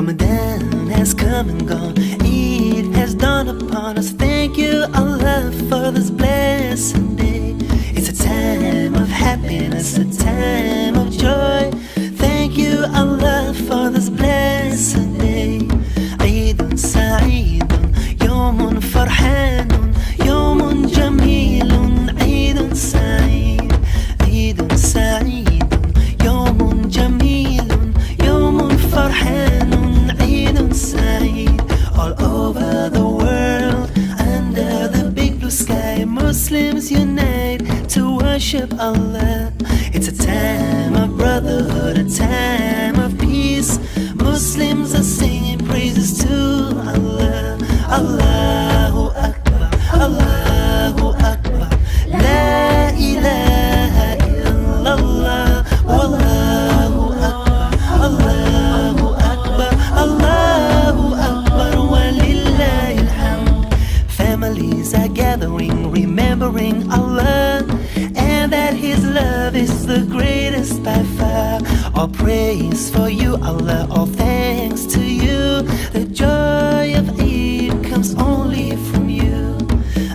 Ramadan has come and gone, Eid has dawned upon us. Thank you, Allah, for this blessed day. It's a time of happiness, a time of joy. Thank you, Allah, for this blessed day. Eidun Sa'idun, Yawmun Farhanun, Yawmun Jamilun. Eidun Sa'id, Eidun Sa'idun, Yawmun Jamilun, Yawmun Farhanun. Eidun Sa'id. All over the world, under the big blue sky, Muslims unite to worship Allah. It's a time of brotherhood, a time of peace. Muslims are singing praises to Allah. Allahu Akbar, Allahu Akbar, La ilaha illallah, Wallahu Akbar, Allahu Akbar, Allahu Akbar, Walillahil hamd. Families are gathering, remembering Allah, and that His love is the greatest by far. All praise for you, Allah, all thanks to you. The joy of Eid comes only from you.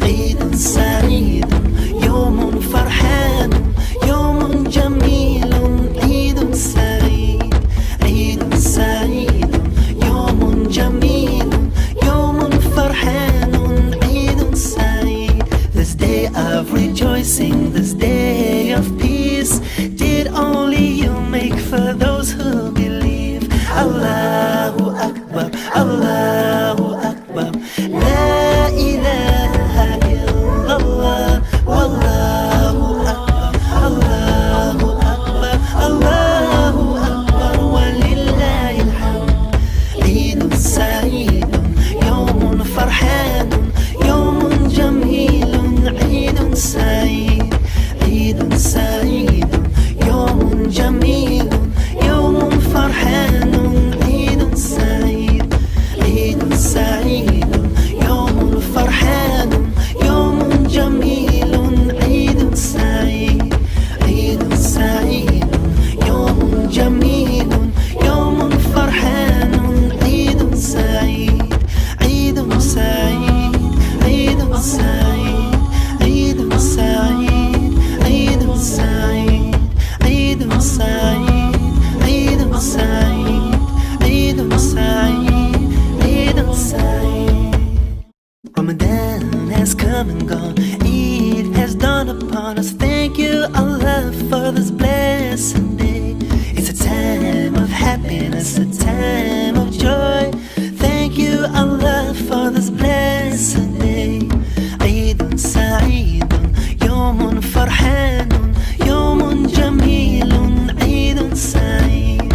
Eidun Sa'idun, Yawmun Farhanun, Yawmun Jamilun. Eidun Sa'id, Eidun Sa'idun, Yawmun Jamilun, Yawmun Farhanun. Eidun Sa'id. This day of rejoicing, this day of peace, did only you make for those who believe. Allahu Akbar, Allahu Akbar, La ilaha illallah, Wallahu Akbar, Allahu Akbar, Allahu Akbar, Walillahil hamd. Eidun Sa'idun, Yawmun Farhanun, Yawmun Jamilun. Eidun Sa'id, Eidun Sa'idun, Yawmun Jamilun, Yawmun Farhanun. Eidun Sa'id, Eidun Sa'idun, Yawmun Farhanun, Yawmun Jamilun. Eidun Sa'id, Eidun Sa'idun, Yawmun Jamilun, Yawmun Farhanun. Eidun Sa'id, Eidun Sa'id, Eidun Sa'id, Eidun Sa'id, Eidun Sa'id, Eidun Sa'id, Eidun Sa'id, Eidun Sa'id, Eidun Sa'id. Ramadan has come and gone, Eid has dawned upon us. Thank you, Allah, for this blessed day. It's a time of happiness, a time of joy. Thank you, Allah, for this blessed day. Eidun Sa'idun, Yawmun Farhanun, Yawmun Jamilun. Eidun Sa'id,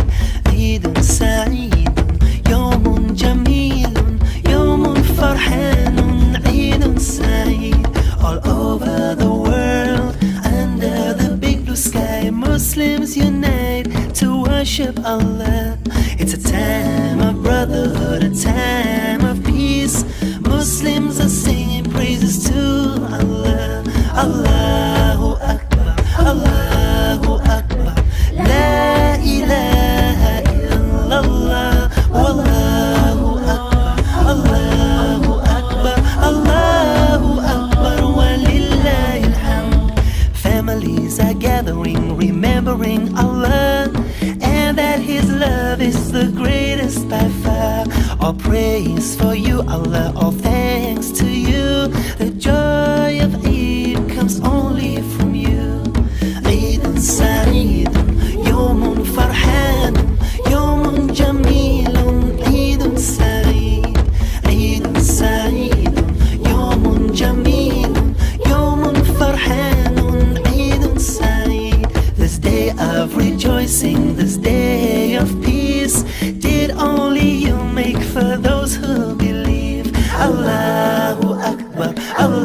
Eidun Sa'idun, Yawmun Jamilun, Yawmun Farhanun. Eidun Sa'id. All over the world, under the big blue sky, Muslims unite to worship Allah. It's a time of brotherhood, a time of peace. Muslims are singing praises to Allah. Allahu Akbar, Allahu Akbar, La ilaha illallah, Wallahu Akbar, Allahu Akbar, Allahu Akbar, Walillahil hamd. Families are gathering, remembering Allah, and that His love is the greatest by far. All praise for you, Allah, all thanks to you. The joy of Eid comes only from you. Eidun Sa'idun, Yawmun Farhanun, Yawmun Jamilun. Eidun Sa'id, Eidun Sa'idun, Yawmun Jamilun, Yawmun Farhanun. Eidun Sa'id. This day of rejoicing, this day of peace, did only you make for those who believe. Allahu Akbar, Allah.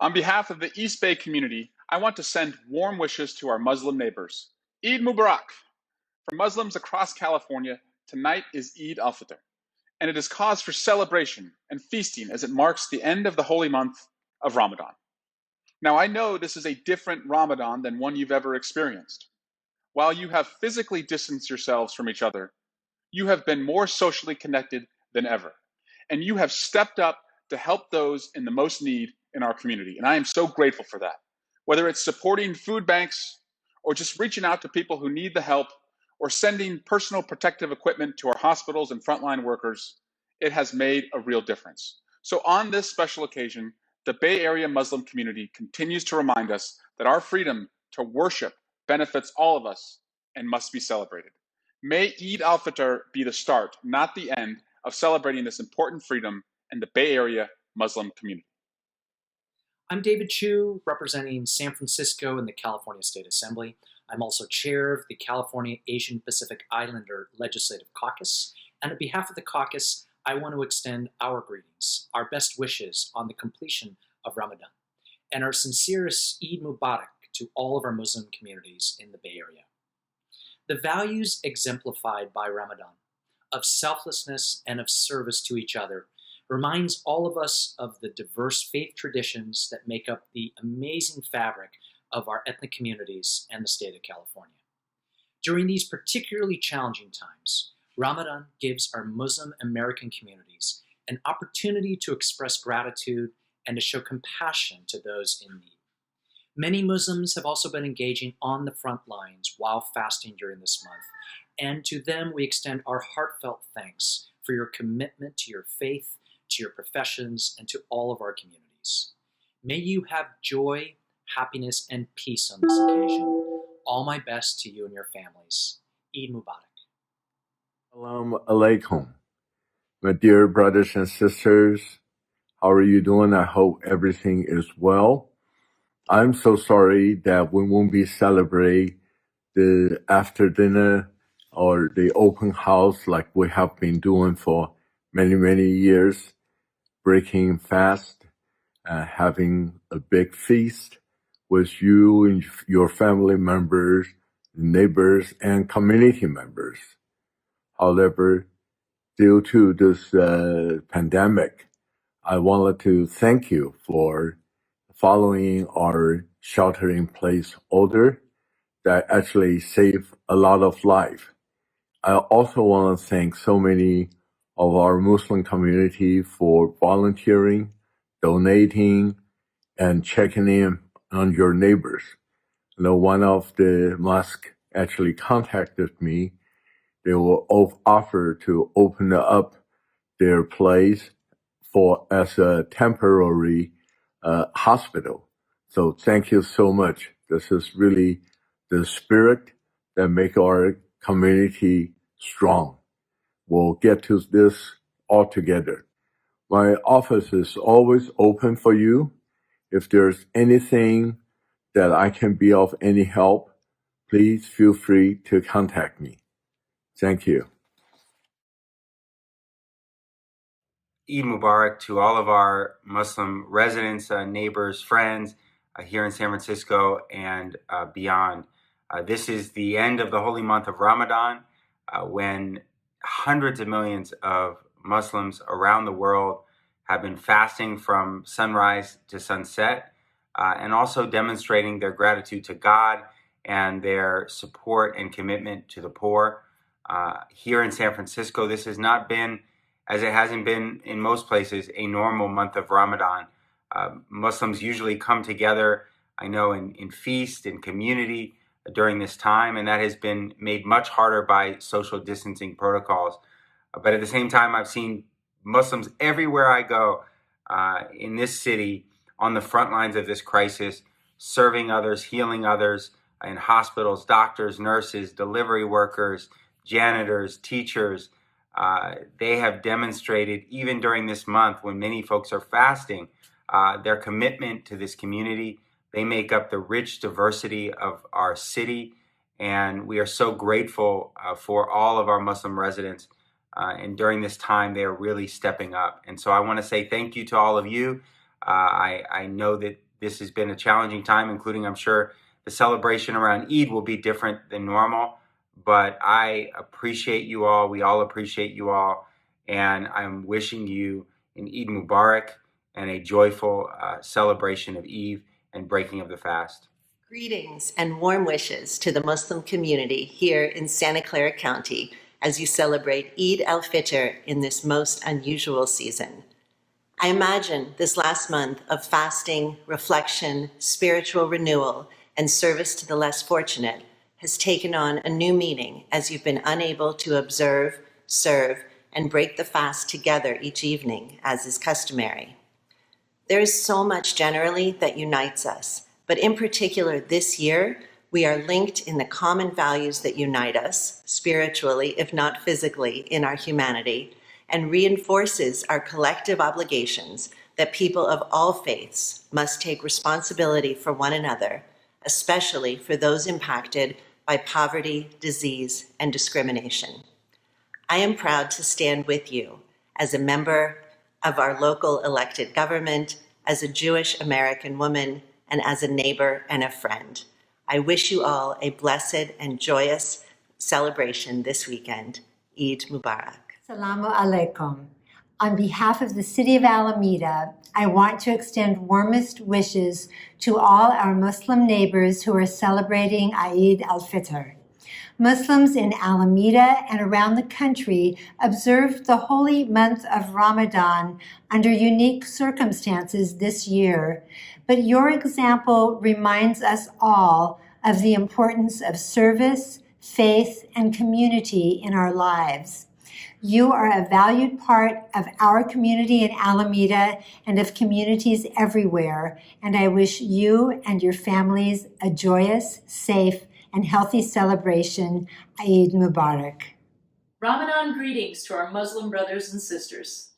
On behalf of the East Bay community, I want to send warm wishes to our Muslim neighbors. Eid Mubarak! For Muslims across California, tonight is Eid al-Fitr, and it is cause for celebration and feasting as it marks the end of the holy month of Ramadan. Now, I know this is a different Ramadan than one you've ever experienced. While you have physically distanced yourselves from each other, you have been more socially connected than ever, and you have stepped up to help those in the most need in our community, and I am so grateful for that. Whether it's supporting food banks, or just reaching out to people who need the help, or sending personal protective equipment to our hospitals and frontline workers, it has made a real difference. So on this special occasion, the Bay Area Muslim community continues to remind us that our freedom to worship benefits all of us and must be celebrated. May Eid al-Fitr be the start, not the end, of celebrating this important freedom in the Bay Area Muslim community. I'm David Chu, representing San Francisco in the California State Assembly. I'm also chair of the California Asian Pacific Islander Legislative Caucus, and on behalf of the caucus, I want to extend our greetings, our best wishes on the completion of Ramadan, and our sincerest Eid Mubarak to all of our Muslim communities in the Bay Area. The values exemplified by Ramadan, of selflessness and of service to each other, reminds all of us of the diverse faith traditions that make up the amazing fabric of our ethnic communities and the state of California. During these particularly challenging times, Ramadan gives our Muslim American communities an opportunity to express gratitude and to show compassion to those in need. Many Muslims have also been engaging on the front lines while fasting during this month, and to them we extend our heartfelt thanks for your commitment to your faith, to your professions, and to all of our communities. May you have joy, happiness, and peace on this occasion. All my best to you and your families. Eid Mubarak. Assalamu alaikum. My dear brothers and sisters, how are you doing? I hope everything is well. I'm so sorry that we won't be celebrating the after dinner or the open house like we have been doing for many, many years, breaking fast, having a big feast with you and your family members, neighbors, and community members. However, due to this pandemic, I wanted to thank you for following our shelter-in-place order that actually saved a lot of life. I also want to thank so many of our Muslim community for volunteering, donating, and checking in on your neighbors. You know, one of the mosques actually contacted me. They will offer to open up their place as a temporary hospital. So thank you so much. This is really the spirit that make our community strong. We'll get to this all together. My office is always open for you. If there's anything that I can be of any help, please feel free to contact me. Thank you. Eid Mubarak to all of our Muslim residents, neighbors, friends here in San Francisco and beyond. This is the end of the holy month of Ramadan, when hundreds of millions of Muslims around the world have been fasting from sunrise to sunset, and also demonstrating their gratitude to God and their support and commitment to the poor. Here in San Francisco, this has not been, as it hasn't been in most places, a normal month of Ramadan. Muslims usually come together, I know, in feast, in community during this time, and that has been made much harder by social distancing protocols. But at the same time, I've seen Muslims everywhere I go in this city on the front lines of this crisis, serving others, healing others in hospitals, doctors, nurses, delivery workers, janitors, teachers. They have demonstrated, even during this month when many folks are fasting, their commitment to this community. They make up the rich diversity of our city, and we are so grateful for all of our Muslim residents. And during this time, they are really stepping up. And so I want to say thank you to all of you. I know that This has been a challenging time, including, I'm sure, the celebration around Eid will be different than normal. But I appreciate you all. We all appreciate you all. And I'm wishing you an Eid Mubarak and a joyful celebration of Eid and breaking of the fast. Greetings and warm wishes to the Muslim community here in Santa Clara County as you celebrate Eid al-Fitr in this most unusual season. I imagine this last month of fasting, reflection, spiritual renewal, and service to the less fortunate has taken on a new meaning as you've been unable to observe, serve, and break the fast together each evening, as is customary. There is so much generally that unites us, but in particular this year, we are linked in the common values that unite us, spiritually, if not physically, in our humanity, and reinforces our collective obligations that people of all faiths must take responsibility for one another, especially for those impacted by poverty, disease, and discrimination. I am proud to stand with you as a member of our local elected government, as a Jewish American woman, and as a neighbor and a friend. I wish you all a blessed and joyous celebration this weekend. Eid Mubarak. Assalamu alaikum. On behalf of the City of Alameda, I want to extend warmest wishes to all our Muslim neighbors who are celebrating Eid al-Fitr. Muslims in Alameda and around the country observed the holy month of Ramadan under unique circumstances this year, but your example reminds us all of the importance of service, faith, and community in our lives. You are a valued part of our community in Alameda and of communities everywhere, and I wish you and your families a joyous, safe, and healthy celebration. Eid Mubarak. Ramadan greetings to our Muslim brothers and sisters.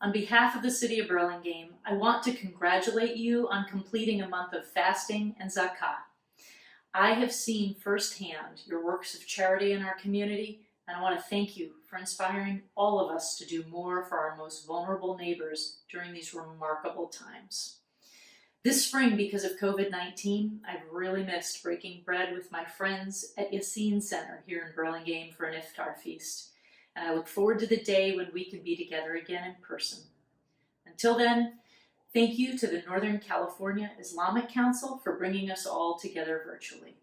On behalf of the City of Burlingame, I want to congratulate you on completing a month of fasting and zakah. I have seen firsthand your works of charity in our community, and I want to thank you for inspiring all of us to do more for our most vulnerable neighbors during these remarkable times. This spring, because of COVID-19, I've really missed breaking bread with my friends at Yassine Center here in Burlingame for an iftar feast, and I look forward to the day when we can be together again in person. Until then, thank you to the Northern California Islamic Council for bringing us all together virtually.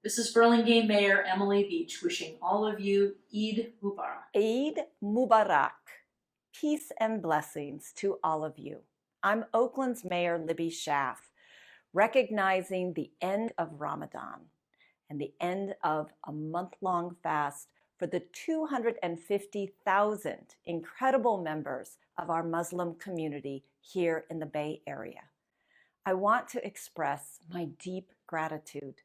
This is Burlingame Mayor Emily Beach wishing all of you Eid Mubarak. Eid Mubarak. Peace and blessings to all of you. I'm Oakland's Mayor Libby Schaff, recognizing the end of Ramadan and the end of a month-long fast for the 250,000 incredible members of our Muslim community here in the Bay Area. I want to express my deep gratitude.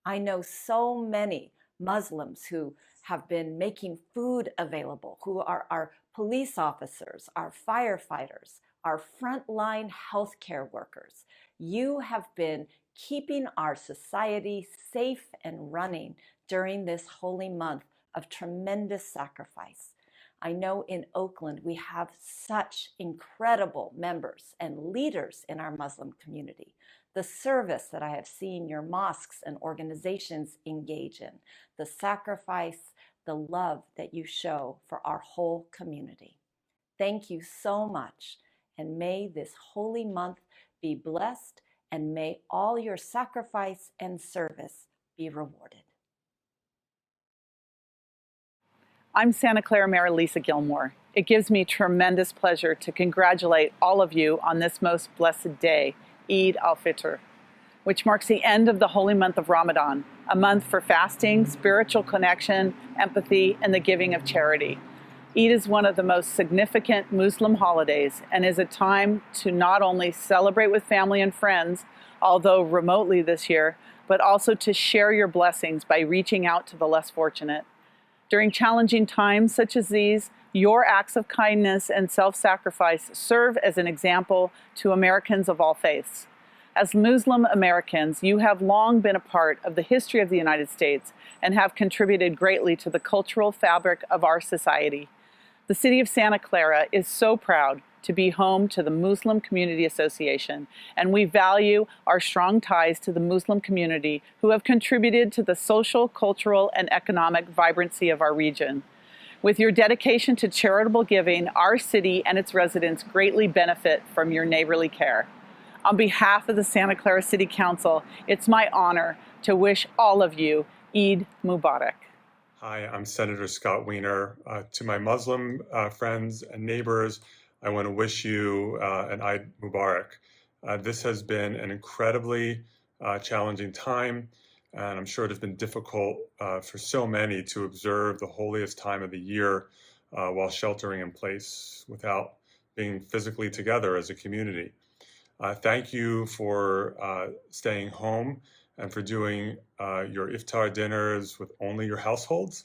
I know so many Muslims who have been making food available, who are our police officers, our firefighters, our frontline healthcare workers. You have been keeping our society safe and running during this holy month of tremendous sacrifice. I know in Oakland we have such incredible members and leaders in our Muslim community. The service that I have seen your mosques and organizations engage in, the sacrifice, the love that you show for our whole community. Thank you so much, and may this holy month be blessed, and may all your sacrifice and service be rewarded. I'm Santa Clara Mayor Lisa Gilmore. It gives me tremendous pleasure to congratulate all of you on this most blessed day, Eid al-Fitr, which marks the end of the holy month of Ramadan, a month for fasting, spiritual connection, empathy, and the giving of charity. Eid is one of the most significant Muslim holidays and is a time to not only celebrate with family and friends, although remotely this year, but also to share your blessings by reaching out to the less fortunate. During challenging times such as these, your acts of kindness and self-sacrifice serve as an example to Americans of all faiths. As Muslim Americans, you have long been a part of the history of the United States and have contributed greatly to the cultural fabric of our society. The city of Santa Clara is so proud to be home to the Muslim Community Association, and we value our strong ties to the Muslim community who have contributed to the social, cultural, and economic vibrancy of our region. With your dedication to charitable giving, our city and its residents greatly benefit from your neighborly care. On behalf of the Santa Clara City Council, it's my honor to wish all of you Eid Mubarak. Hi, I'm Senator Scott Wiener. To my Muslim friends and neighbors, I want to wish you an Eid Mubarak. This has been an incredibly challenging time, and I'm sure it has been difficult for so many to observe the holiest time of the year while sheltering in place without being physically together as a community. Thank you for staying home and for doing your iftar dinners with only your households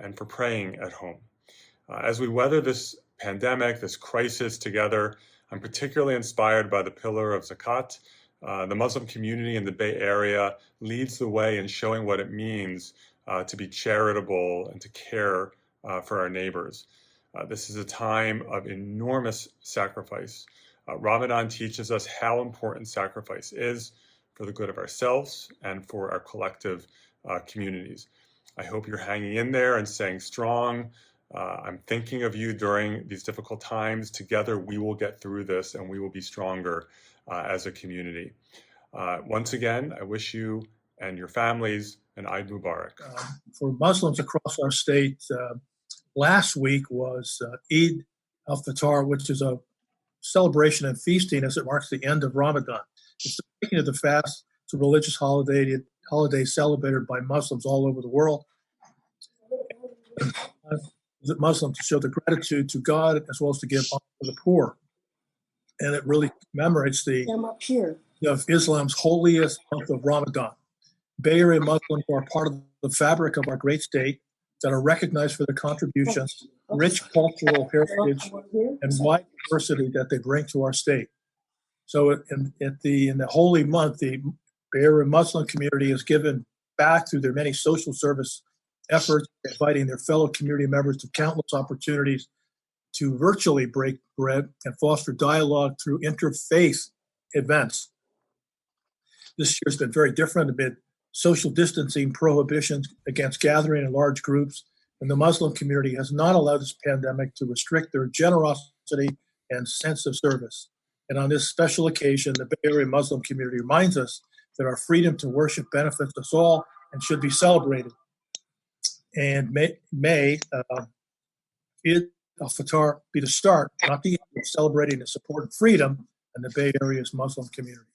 and for praying at home. As we weather this pandemic, this crisis together, I'm particularly inspired by the pillar of zakat. The Muslim community in the Bay Area leads the way in showing what it means to be charitable and to care for our neighbors. This is a time of enormous sacrifice. Ramadan teaches us how important sacrifice is for the good of ourselves and for our collective communities. I hope you're hanging in there and staying strong. I'm thinking of you during these difficult times. Together, we will get through this and we will be stronger as a community. Once again, I wish you and your families an Eid Mubarak. For Muslims across our state, last week was Eid al-Fitr, which is a celebration and feasting as it marks the end of Ramadan. It's the breaking of the fast. It's a religious holiday celebrated by Muslims all over the world. The Muslims show their gratitude to God as well as to give honor to the poor. And it really commemorates of Islam's holiest month of Ramadan. Bay Area Muslims are part of the fabric of our great state that are recognized for their contributions, rich cultural heritage, and wide diversity that they bring to our state. So in the holy month, the Bay Area Muslim community is given back through their many social service efforts, inviting their fellow community members to countless opportunities to virtually break bread and foster dialogue through interfaith events. This year has been very different amid social distancing prohibitions against gathering in large groups, and the Muslim community has not allowed this pandemic to restrict their generosity and sense of service. And on this special occasion, the Bay Area Muslim community reminds us that our freedom to worship benefits us all and should be celebrated. And may Eid al-Fitr be the start, not the end, of celebrating the support and freedom in the Bay Area's Muslim community.